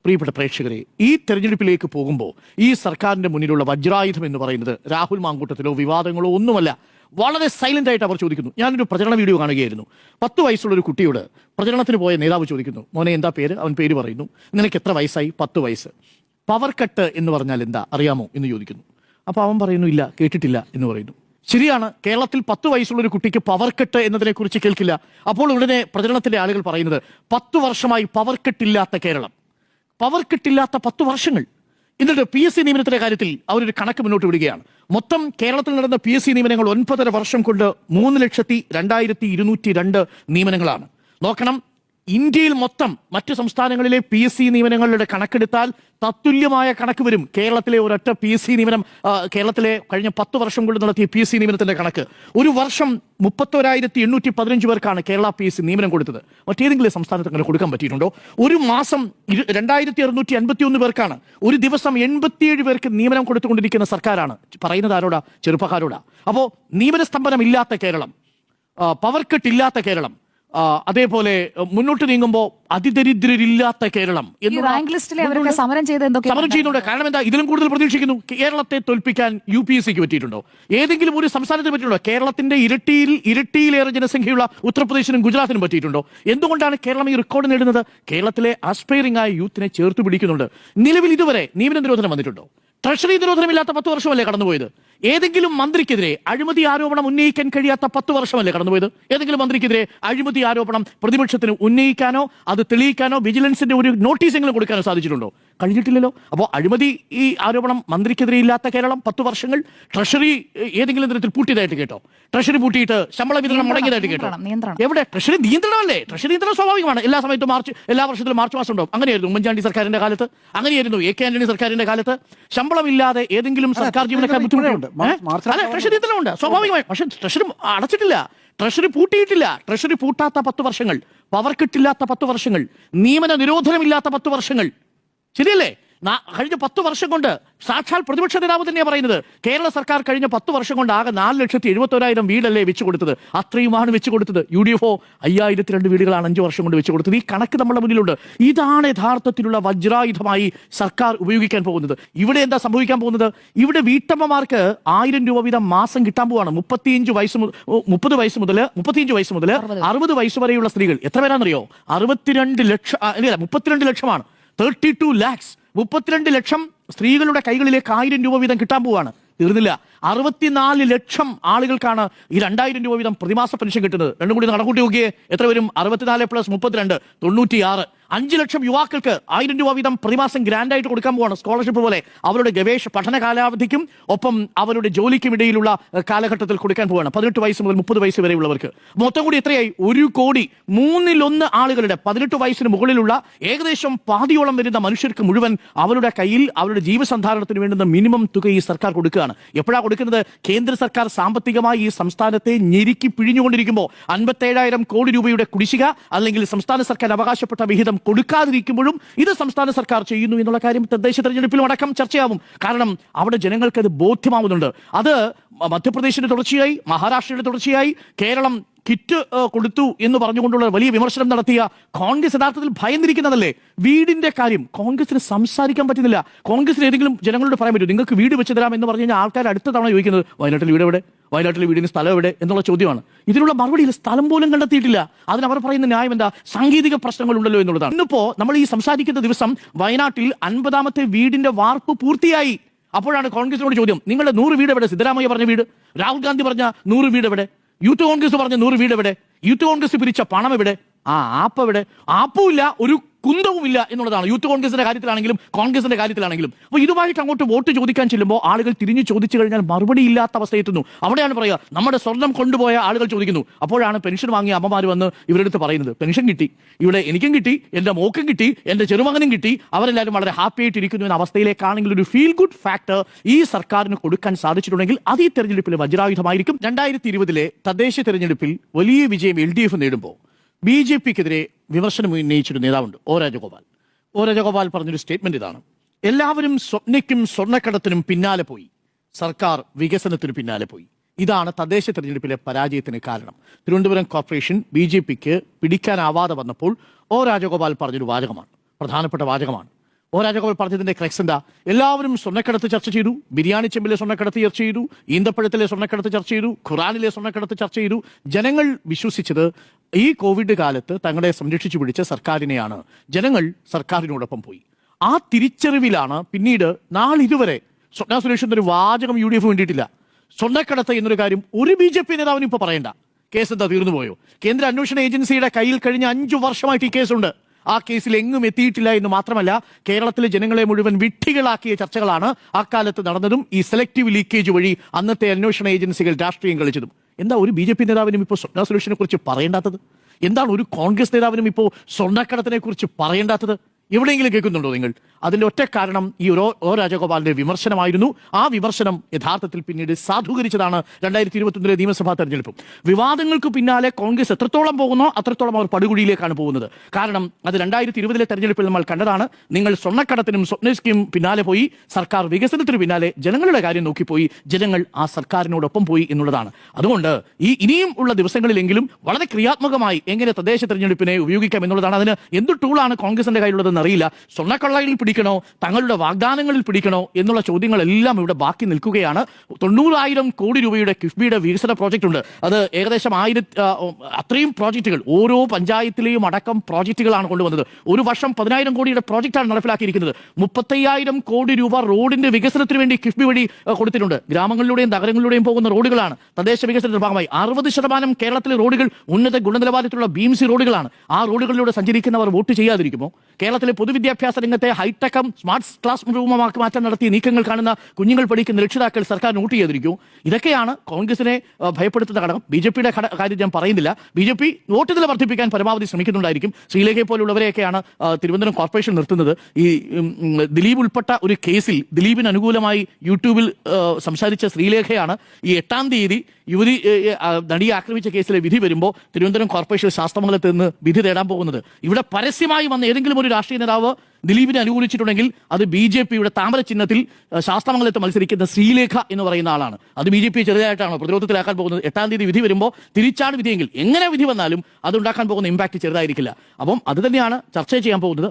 പ്രിയപ്പെട്ട പ്രേക്ഷകരെ, ഈ തെരഞ്ഞെടുപ്പിലേക്ക് പോകുമ്പോൾ ഈ സർക്കാരിന്റെ മുന്നിലുള്ള വജ്രായുധം എന്ന് പറയുന്നത് രാഹുൽ മാങ്കൂട്ടത്തിലോ വിവാദങ്ങളോ ഒന്നുമല്ല. വളരെ സൈലന്റ് ആയിട്ട് അവർ ചോദിക്കുന്നു. ഞാനൊരു പ്രചരണ വീഡിയോ കാണുകയായിരുന്നു. 10 വയസ്സുള്ള ഒരു കുട്ടിയോട് പ്രചരണത്തിന് പോയ നേതാവ് ചോദിക്കുന്നു, മോനെ എന്താ പേര്? അവൻ പേര് പറയുന്നു. നിനക്ക് എത്ര വയസ്സായി? 10 വയസ്സ്. പവർ കട്ട് എന്ന് പറഞ്ഞാൽ എന്താ അറിയാമോ എന്ന് ചോദിക്കുന്നു. അപ്പോൾ അവൻ പറയുന്നു, ഇല്ല, കേട്ടിട്ടില്ല എന്ന് പറയുന്നു. ശരിയാണ്, കേരളത്തിൽ 10 വയസ്സുള്ള ഒരു കുട്ടിക്ക് പവർ കട്ട് എന്നതിനെ കുറിച്ച് കേൾക്കില്ല. അപ്പോൾ ഉടനെ പ്രചരണത്തിന്റെ ആളുകൾ പറയുന്നത് 10 വർഷമായി പവർ കട്ടില്ലാത്ത കേരളം, പവർ കട്ടില്ലാത്ത 10 വർഷങ്ങൾ. എന്നിട്ട് PSC നിയമനത്തിന്റെ കാര്യത്തിൽ അവരൊരു കണക്ക് മുന്നോട്ട് വിടുകയാണ്. മൊത്തം കേരളത്തിൽ നടന്ന PSC നിയമനങ്ങൾ 9.5 വർഷം കൊണ്ട് 3,02,202 നിയമനങ്ങളാണ്. നോക്കണം, ഇന്ത്യയിൽ മൊത്തം മറ്റു സംസ്ഥാനങ്ങളിലെ PSC നിയമനങ്ങളുടെ കണക്കെടുത്താൽ തത്തുല്യമായ കണക്ക് വരും. കേരളത്തിലെ ഒരൊറ്റ PSC നിയമനം, കേരളത്തിലെ കഴിഞ്ഞ 10 വർഷം കൊണ്ട് നടത്തിയ PSC നിയമനത്തിന്റെ കണക്ക് ഒരു വർഷം 31,815 പേർക്കാണ് കേരള PSC നിയമനം കൊടുത്തത്. മറ്റേതെങ്കിലും സംസ്ഥാനത്ത് അങ്ങനെ കൊടുക്കാൻ പറ്റിയിട്ടുണ്ടോ? ഒരു മാസം 2,651 പേർക്കാണ്, ഒരു ദിവസം 87 പേർക്ക് നിയമനം കൊടുത്തുകൊണ്ടിരിക്കുന്ന സർക്കാരാണ്. പറയുന്നത് ആരോടാ? ചെറുപ്പക്കാരോടാ. അപ്പോൾ നിയമന സ്തംഭനമില്ലാത്ത കേരളം, പവർ കട്ട് ഇല്ലാത്ത കേരളം, അതേപോലെ മുന്നോട്ട് നീങ്ങുമ്പോൾ അതിദരിദ്രരില്ലാത്ത കേരളം സമരം ചെയ്യുന്നുണ്ട്. കാരണം എന്താ? ഇതിലും കൂടുതൽ പ്രതീക്ഷിക്കുന്നു. കേരളത്തെ തോൽപ്പിക്കാൻ UPSCക്ക് പറ്റിയിട്ടുണ്ടോ? ഏതെങ്കിലും ഒരു സംസ്ഥാനത്തിന് പറ്റിയിട്ടുണ്ടോ? കേരളത്തിന്റെ ഇരട്ടിയിലേറെ ജനസംഖ്യയുള്ള ഉത്തർപ്രദേശിനും ഗുജറാത്തിനും പറ്റിയിട്ടുണ്ടോ? എന്തുകൊണ്ടാണ് കേരളം ഈ റെക്കോർഡ് നേടുന്നത്? കേരളത്തിലെ ആസ്പയറിംഗ് ആയ യൂത്തിനെ ചേർത്ത് പിടിക്കുന്നുണ്ട്. നിലവിൽ ഇതുവരെ നിയമന നിരോധനം വന്നിട്ടുണ്ടോ? ട്രഷറി നിരോധനമില്ലാത്ത 10 വർഷമല്ലേ കടന്നുപോയത്? ഏതെങ്കിലും മന്ത്രിക്കെതിരെ അഴിമതി ആരോപണം ഉന്നയിക്കാൻ കഴിയാത്ത 10 വർഷമല്ലേ കടന്നുപോയത്? ഏതെങ്കിലും മന്ത്രിക്കെതിരെ അഴിമതി ആരോപണം പ്രതിപക്ഷത്തിന് ഉന്നയിക്കാനോ അത് തെളിയിക്കാനോ വിജിലൻസിന്റെ ഒരു നോട്ടീസെങ്കിലും കൊടുക്കാനോ സാധിച്ചിട്ടുണ്ടോ? കഴിഞ്ഞിട്ടില്ലല്ലോ. അപ്പോൾ അഴിമതി ഈ ആരോപണം മന്ത്രിക്കെതിരെ ഇല്ലാത്ത കേരളം 10 വർഷങ്ങൾ. ട്രഷറി ഏതെങ്കിലും തരത്തിൽ പൂട്ടിയതായിട്ട് കേട്ടോ? ട്രഷറി പൂട്ടിയിട്ട് ശമ്പള വിതരണം മുടങ്ങിയതായിട്ട് കേട്ടോ? എവിടെ? ട്രഷറി നിയന്ത്രണമല്ലേ? ട്രഷറി നിയന്ത്രണം സ്വാഭാവികമാണ്. എല്ലാ സമയത്തും എല്ലാ വർഷത്തിലും മാർച്ച് മാസം ഉണ്ടാവും. അങ്ങനെയായിരുന്നു ഉമ്മൻചാണ്ടി സർക്കാരിന്റെ കാലത്ത്, അങ്ങനെയായിരുന്നു AK ആന്റണി സർക്കാരിന്റെ കാലത്ത്. ശമ്പളമില്ലാതെ ഏതെങ്കിലും സർക്കാർ ജീവനക്കാർ ബുദ്ധിമുട്ടുണ്ട്. അല്ല, ട്രഷറി നിയന്ത്രണമുണ്ട് സ്വാഭാവികമായി. പക്ഷെ ട്രഷറി അടച്ചിട്ടില്ല, ട്രഷറി പൂട്ടിയിട്ടില്ല. ട്രഷറി പൂട്ടാത്ത 10 വർഷങ്ങൾ, പവർ കട്ടില്ലാത്ത 10 വർഷങ്ങൾ, നിയമന നിരോധനമില്ലാത്ത 10 വർഷങ്ങൾ. ശരിയല്ലേ? കഴിഞ്ഞ 10 വർഷം കൊണ്ട് സാക്ഷാൽ പ്രതിപക്ഷ നേതാവ് തന്നെയാണ് പറയുന്നത്, കേരള സർക്കാർ കഴിഞ്ഞ 10 വർഷം കൊണ്ട് ആകെ 4,71,000 വീടല്ലേ വെച്ച് കൊടുത്തത്. അത്രയുമാണ് വെച്ച് കൊടുത്തത്. UDFO 5,002 വീടുകളാണ് 5 വർഷം കൊണ്ട് വെച്ച് കൊടുത്തത്. ഈ കണക്ക് നമ്മുടെ മുന്നിലുണ്ട്. ഇതാണ് യഥാർത്ഥത്തിലുള്ള വജ്രായുധമായി സർക്കാർ ഉപയോഗിക്കാൻ പോകുന്നത്. ഇവിടെ എന്താ സംഭവിക്കാൻ പോകുന്നത്? ഇവിടെ വീട്ടമ്മമാർക്ക് 1,000 രൂപ വീതം മാസം കിട്ടാൻ പോവാണ്. 30 വയസ്സ് മുതൽ 60 വയസ്സ് വരെയുള്ള സ്ത്രീകൾ. എത്ര പേരാണെന്നറിയോ? 32 ലക്ഷമാണ്. 32 lakhs. 32 ലക്ഷം സ്ത്രീകളുടെ കൈകളിലേക്ക് 1,000 രൂപ വീതം കിട്ടാൻ പോവാണ്. തീർന്നില്ല, 64 ലക്ഷം ആളുകൾക്കാണ് ഈ 2,000 രൂപ വീതം പ്രതിമാസ പെൻഷൻ കിട്ടുന്നത്. രണ്ടും കൂടി കണക്കൂട്ടി നോക്കിയേ എത്ര വരും? 64 + 32 96. 5 ലക്ഷം യുവാക്കൾക്ക് 1,000 രൂപ വീതം പ്രതിമാസം ഗ്രാൻഡായിട്ട് കൊടുക്കാൻ പോവാണ്. സ്കോളർഷിപ്പ് പോലെ അവരുടെ പഠന കാലാവധിക്കും ഒപ്പം അവരുടെ ജോലിക്കും ഇടയിലുള്ള കാലഘട്ടത്തിൽ കൊടുക്കാൻ പോവാണ്. 18 വയസ്സ് മുതൽ 30 വയസ്സ് വരെയുള്ളവർക്ക്. മൊത്തം കൂടി എത്രയായി? 1,03,00,000 ആളുകളുടെ 18 വയസ്സിന് മുകളിലുള്ള ഏകദേശം പാതിയോളം വരുന്ന മനുഷ്യർക്ക് മുഴുവൻ അവരുടെ കയ്യിൽ അവരുടെ ജീവസന്ധാരണത്തിന് വേണ്ടുന്ന മിനിമം തുക ഈ സർക്കാർ കൊടുക്കുകയാണ്. എപ്പോഴാണ് കൊടുക്കുന്നത്? കേന്ദ്ര സർക്കാർ സാമ്പത്തികമായി ഈ സംസ്ഥാനത്തെ ഞെരുക്കി പിഴിഞ്ഞുകൊണ്ടിരിക്കുമ്പോൾ 57,000 കോടി രൂപയുടെ കുടിശ്ശിക അല്ലെങ്കിൽ സംസ്ഥാന സർക്കാർ അവകാശപ്പെട്ട വിഹിതം കൊടുക്കാതിരിക്കുമ്പോഴും ഇത് സംസ്ഥാന സർക്കാർ ചെയ്യുന്നു എന്നുള്ള കാര്യം തദ്ദേശ തെരഞ്ഞെടുപ്പിലും അടക്കം ചർച്ചയാവും. കാരണം അവിടെ ജനങ്ങൾക്ക് അത് ബോധ്യമാവുന്നുണ്ട്. അത് മധ്യപ്രദേശിന്റെ തുടർച്ചയായി, മഹാരാഷ്ട്രയുടെ തുടർച്ചയായി, കേരളം കിറ്റ് കൊടുത്തു എന്ന് പറഞ്ഞുകൊണ്ടുള്ള വലിയ വിമർശനം നടത്തിയ കോൺഗ്രസ് യഥാർത്ഥത്തിൽ ഭയന്നിരിക്കുന്നതല്ലേ? വീടിന്റെ കാര്യം കോൺഗ്രസിന് സംസാരിക്കാൻ പറ്റുന്നില്ല. കോൺഗ്രസിന് ഏതെങ്കിലും ജനങ്ങളോട് പറയാൻ പറ്റും, നിങ്ങൾക്ക് വീട് വെച്ച് തരാം എന്ന് പറഞ്ഞു കഴിഞ്ഞാൽ ആൾക്കാർ അടുത്ത തവണ ചോദിക്കുന്നത് വയനാട്ടിൽ വീട് എവിടെ, വയനാട്ടിലെ വീടിന് സ്ഥലം എവിടെ എന്നുള്ള ചോദ്യമാണ്. ഇതിനുള്ള മറുപടിയിൽ സ്ഥലം പോലും കണ്ടെത്തിയിട്ടില്ല. അതിനവർ പറയുന്ന ന്യായം എന്താ? സാങ്കേതിക പ്രശ്നങ്ങളുണ്ടല്ലോ എന്നുള്ളതാണ്. ഇന്നിപ്പോ നമ്മൾ ഈ സംസാരിക്കുന്ന ദിവസം വയനാട്ടിൽ 50ാമത്തെ വീടിന്റെ വാർപ്പ് പൂർത്തിയായി. അപ്പോഴാണ് കോൺഗ്രസിനോട് ചോദ്യം, നിങ്ങളുടെ 100 വീട് എവിടെ? സിദ്ധരാമയ്യ പറഞ്ഞ വീട്, രാഹുൽ ഗാന്ധി പറഞ്ഞ 100 വീട് എവിടെ? യൂത്ത് കോൺഗ്രസ് പറഞ്ഞ 100 വീട് എവിടെ? യൂത്ത് കോൺഗ്രസ് പിരിച്ച പണം എവിടെ? ആപ്പ് എവിടെ? ആപ്പും ഇല്ല, ഒരു കുന്തവുമില്ല എന്നുള്ളതാണ് യൂത്ത് കോൺഗ്രസിന്റെ കാര്യത്തിലാണെങ്കിലും കോൺഗ്രസിന്റെ കാര്യത്തിലാണെങ്കിലും. അപ്പോൾ ഇതുമായിട്ട് അങ്ങോട്ട് വോട്ട് ചോദിക്കാൻ ചെല്ലുമ്പോൾ ആളുകൾ തിരിഞ്ഞു ചോദിച്ചു കഴിഞ്ഞാൽ മറുപടി ഇല്ലാത്ത അവസ്ഥയെത്തുന്നു. അവിടെയാണ് പറയുക, നമ്മുടെ സ്വർണം കൊണ്ടുപോയ ആളുകൾ ചോദിക്കുന്നു. അപ്പോഴാണ് പെൻഷൻ വാങ്ങിയ അമ്മമാർ വന്ന് ഇവരെടുത്ത് പറയുന്നത്, പെൻഷൻ കിട്ടി, ഇവിടെ എനിക്കും കിട്ടി, എൻ്റെ മോക്കും കിട്ടി, എൻ്റെ ചെറുമകനും കിട്ടി, അവരെല്ലാവരും വളരെ ഹാപ്പി ആയിട്ടിരിക്കുന്നു എന്ന അവസ്ഥയിലേക്കാണെങ്കിൽ ഒരു ഫീൽ ഗുഡ് ഫാക്ടർ ഈ സർക്കാരിന് കൊടുക്കാൻ സാധിച്ചിട്ടുണ്ടെങ്കിൽ അത് ഈ തെരഞ്ഞെടുപ്പിൽ വജ്രായുധമായിരിക്കും. 2020 തദ്ദേശ തെരഞ്ഞെടുപ്പിൽ വലിയ വിജയം LDF നേടുമ്പോൾ BJPക്കെതിരെ വിമർശനം ഉന്നയിച്ചൊരു നേതാവുണ്ട്, O Rajagopal. O Rajagopal പറഞ്ഞൊരു സ്റ്റേറ്റ്മെന്റ് ഇതാണ്: എല്ലാവരും സ്വപ്നയ്ക്കും സ്വർണ്ണക്കടത്തിനും പിന്നാലെ പോയി, സർക്കാർ വികസനത്തിന് പിന്നാലെ പോയി. ഇതാണ് തദ്ദേശ തെരഞ്ഞെടുപ്പിലെ പരാജയത്തിന് കാരണം. തിരുവനന്തപുരം കോർപ്പറേഷൻ BJPക്ക് പിടിക്കാനാവാതെ വന്നപ്പോൾ O Rajagopal പറഞ്ഞൊരു വാചകമാണ്, പ്രധാനപ്പെട്ട വാചകമാണ്. ഒ രാജഗോപാൽ പറഞ്ഞതിന്റെ ക്രെക്സ് എന്താ? എല്ലാവരും സ്വർണ്ണക്കടത്ത് ചർച്ച ചെയ്തു, ബിരിയാണി ചെമ്പിലെ സ്വർണ്ണക്കടത്ത് ചർച്ച ചെയ്തു, ഈന്തപ്പഴത്തിലെ സ്വർണ്ണക്കടത്ത് ചർച്ച ചെയ്തു, ഖുറാനിലെ സ്വർണ്ണക്കടത്ത് ചർച്ച ചെയ്തു. ജനങ്ങൾ വിശ്വസിച്ചത് ഈ കോവിഡ് കാലത്ത് തങ്ങളെ സംരക്ഷിച്ചു പിടിച്ച സർക്കാരിനെയാണ്. ജനങ്ങൾ സർക്കാരിനോടൊപ്പം പോയി. ആ തിരിച്ചറിവിലാണ് പിന്നീട് നാളിതുവരെ സ്വപ്ന സുരേഷിന്റെ ഒരു വാചകം UDF വേണ്ടിയിട്ടില്ല. സ്വർണ്ണക്കടത്ത് എന്നൊരു കാര്യം ഒരു BJP നേതാവിനും ഇപ്പൊ പറയണ്ട. കേസ് എന്താ തീർന്നുപോയോ? കേന്ദ്ര അന്വേഷണ ഏജൻസിയുടെ കയ്യിൽ കഴിഞ്ഞ 5 വർഷമായിട്ട് ഈ കേസുണ്ട്. ആ കേസിൽ എങ്ങും എത്തിയിട്ടില്ല എന്ന് മാത്രമല്ല, കേരളത്തിലെ ജനങ്ങളെ മുഴുവൻ വിഡ്ഢികളാക്കിയ ചർച്ചകളാണ് അക്കാലത്ത് നടന്നതും ഈ സെലക്ടീവ് ലീക്കേജ് വഴി അന്നത്തെ അന്വേഷണ ഏജൻസികൾ രാഷ്ട്രീയം കളിച്ചതും. എന്താ ഒരു BJP നേതാവിനും ഇപ്പോൾ സ്വപ്ന സുരേഷിനെ കുറിച്ച് പറയേണ്ടാത്തത്? എന്താണ് ഒരു കോൺഗ്രസ് നേതാവിനും ഇപ്പോൾ സ്വർണ്ണക്കടത്തിനെ കുറിച്ച് പറയേണ്ടാത്തത്? എവിടെയെങ്കിലും കേൾക്കുന്നുണ്ടോ നിങ്ങൾ? അതിന്റെ ഒറ്റ കാരണം ഈ ഒ രാജഗോപാലിന്റെ വിമർശനമായിരുന്നു. ആ വിമർശനം യഥാർത്ഥത്തിൽ പിന്നീട് സാധൂകരിച്ചതാണ് 2021 നിയമസഭാ തെരഞ്ഞെടുപ്പ്. വിവാദങ്ങൾക്ക് പിന്നാലെ കോൺഗ്രസ് എത്രത്തോളം പോകുന്നോ അത്രത്തോളം അവർ പടുകുഴിയിലേക്കാണ് പോകുന്നത്. കാരണം അത് 2020 തെരഞ്ഞെടുപ്പിൽ നമ്മൾ കണ്ടതാണ്. നിങ്ങൾ സ്വർണ്ണക്കടത്തിനും സ്വപ്നയ്ക്കും പിന്നാലെ പോയി, സർക്കാർ വികസനത്തിന് പിന്നാലെ ജനങ്ങളുടെ കാര്യം നോക്കിപ്പോയി, ജനങ്ങൾ ആ സർക്കാരിനോടൊപ്പം പോയി എന്നുള്ളതാണ്. അതുകൊണ്ട് ഇനിയും ഉള്ള ദിവസങ്ങളിലെങ്കിലും വളരെ ക്രിയാത്മകമായി എങ്ങനെ തദ്ദേശ തെരഞ്ഞെടുപ്പിനെ ഉപയോഗിക്കാം എന്നുള്ളതാണ്. അതിന് എന്ത് ടൂളാണ് കോൺഗ്രസിന്റെ കയ്യിലുള്ളതെന്ന് അറിയില്ല. സ്വർണ്ണക്കള്ളയിൽ പിടിക്കണോ, തങ്ങളുടെ വാഗ്ദാനങ്ങളിൽ പിടിക്കണോ എന്നുള്ള ചോദ്യങ്ങളെല്ലാം ഇവിടെ ബാക്കി നിൽക്കുകയാണ്. 90,000 കോടി രൂപയുടെ കിഫ്ബിയുടെ വികസന പ്രോജക്റ്റ് ഉണ്ട്. അത് ഏകദേശം അത്രയും പ്രോജക്റ്റുകൾ ഓരോ പഞ്ചായത്തിലെയും അടക്കം പ്രോജക്റ്റുകളാണ് കൊണ്ടുവന്നത്. ഒരു വർഷം 10,000 കോടിയുടെ പ്രോജക്റ്റാണ് നടപ്പിലാക്കിയിരിക്കുന്നത്. 35,000 കോടി രൂപ റോഡിന്റെ വികസനത്തിന് വേണ്ടി കിഫ്ബി വഴി കൊടുത്തിട്ടുണ്ട്. ഗ്രാമങ്ങളിലൂടെയും നഗരങ്ങളിലൂടെയും പോകുന്ന റോഡുകളാണ് തദ്ദേശ വികസനത്തിന്റെ ഭാഗമായി. 60% കേരളത്തിലെ റോഡുകൾ ഉന്നത ഗുണനിലവാരത്തിലുള്ള BMC റോഡുകളാണ്. ആ റോഡുകളിലൂടെ സഞ്ചരിക്കുന്നവർ വോട്ട് ചെയ്യാതിരിക്കുമോ? കേരളത്തിലെ പൊതുവിദ്യാഭ്യാസ രംഗത്തെ ഹൈടെക്കും സ്മാർട്ട് ക്ലാസ് റൂമുമാക്കി മാറ്റാൻ നടത്തിയ നീക്കങ്ങൾ കാണുന്ന കുഞ്ഞുങ്ങൾ പഠിക്കുന്ന രക്ഷിതാക്കൾ സർക്കാർ നോട്ട് ചെയ്തിരിക്കും. ഇതൊക്കെയാണ് കോൺഗ്രസിനെ ഭയപ്പെടുത്തുന്ന ഘടകം. BJPയുടെ കാര്യം ഞാൻ പറയുന്നില്ല. BJP വോട്ട് നില വർദ്ധിപ്പിക്കാൻ പരമാവധി ശ്രമിക്കുന്നുണ്ടായിരിക്കും. ശ്രീലേഖയെ പോലുള്ളവരെയൊക്കെയാണ് തിരുവനന്തപുരം കോർപ്പറേഷൻ നിർത്തുന്നത്. ഈ ദിലീപ് ഉൾപ്പെട്ട ഒരു കേസിൽ ദിലീപിന് അനുകൂലമായി യൂട്യൂബിൽ സംസാരിച്ച ശ്രീലേഖയാണ് ഈ 8-ാം തീയതി യുവതി നടിയെ ആക്രമിച്ച കേസിലെ വിധി വരുമ്പോൾ തിരുവനന്തപുരം കോർപ്പറേഷൻ ശാസ്ത്രമംഗലത്ത് നിന്ന് വിധി തേടാൻ പോകുന്നത്. ഇവിടെ പരസ്യമായി വന്ന ഏതെങ്കിലും ഒരു രാഷ്ട്രീയ നേതാവ് ദിലീപിനെ അനുകൂലിച്ചിട്ടുണ്ടെങ്കിൽ അത് BJPയുടെ താമര ചിഹ്നത്തിൽ ശാസ്ത്രമംഗലത്ത് മത്സരിക്കുന്ന ശ്രീലേഖ എന്ന് പറയുന്ന ആളാണ്. അത് BJP ചെറുതായിട്ടാണ് പ്രതിരോധത്തിലാക്കാൻ പോകുന്നത്. 8-ാം തീയതി വിധി വരുമ്പോൾ തിരിച്ചാണ് വിധിയെങ്കിൽ എങ്ങനെ വിധി വന്നാലും അത് ഉണ്ടാക്കാൻ പോകുന്ന ഇമ്പാക്ട് ചെറുതായിരിക്കില്ല. അപ്പം അത് തന്നെയാണ് ചർച്ച ചെയ്യാൻ പോകുന്നത്.